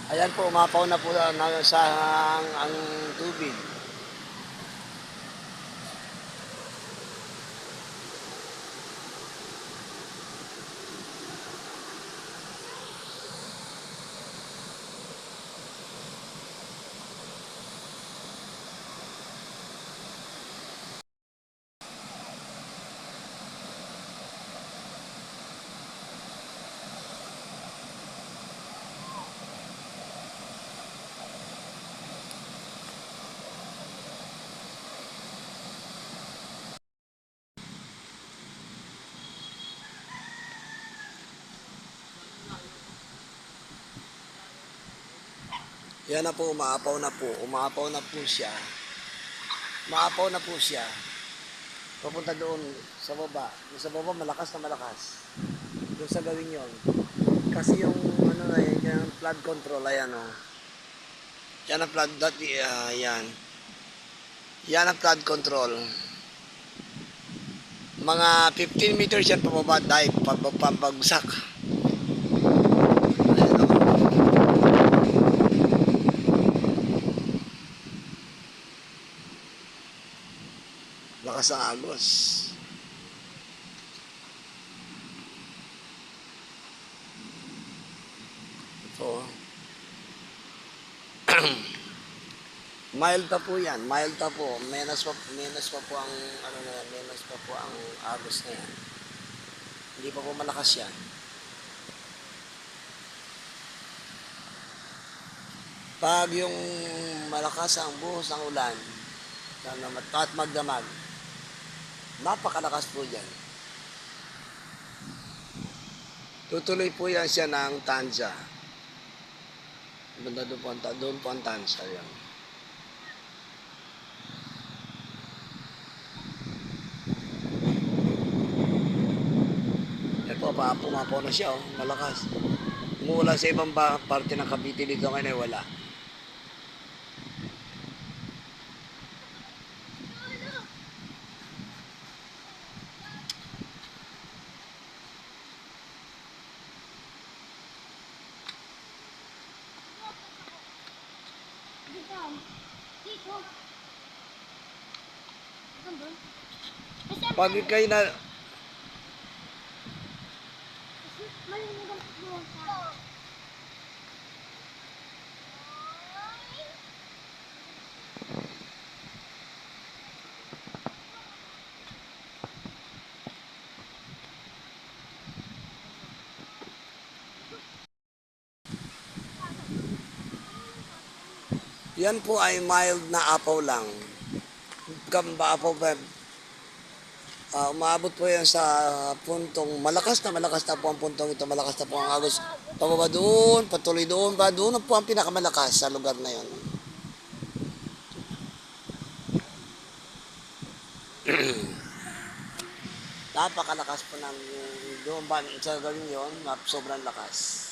Ayan po, umapaw na po sa ang tubig. Yan na po, umaapaw na po. Umaapaw na po siya. Umaapaw na po siya. Papunta doon sa baba. Yung sa baba, malakas na malakas. Doon sa gawin yon. Kasi yung ano na yan, yung flood control, ayan o. Yan ang flood, yan. Yan ang flood control. Mga 15 meters yan pababa, dive, pabagsak. Ayan o. Lakas ang agos. Ito. Mild pa po yan. Mild pa po. Menos pa po ang ano na yan. Menos pa po ang agos na yan. Hindi pa po malakas yan. Pag yung malakas ang buhos ng ulan at magdamag, napakalakas po yan. Tutuloy po yan siya ng Tanza. Banda doon po ang Tanza yan. Yan po, pumapaw na siya, oh, malakas. Mula sa ibang parte ng Cavite dito ngayon ay wala. Pag kayo na yan po ay mild na apaw lang. Gamba apaw ba? Umaabot po yan sa puntong malakas na po ang puntong ito, malakas na po ang agos. Pababa doon, patuloy doon, doon po ang pinakamalakas sa lugar na yon. Napakalakas po ng doon ba sa gawin yon, sobrang lakas.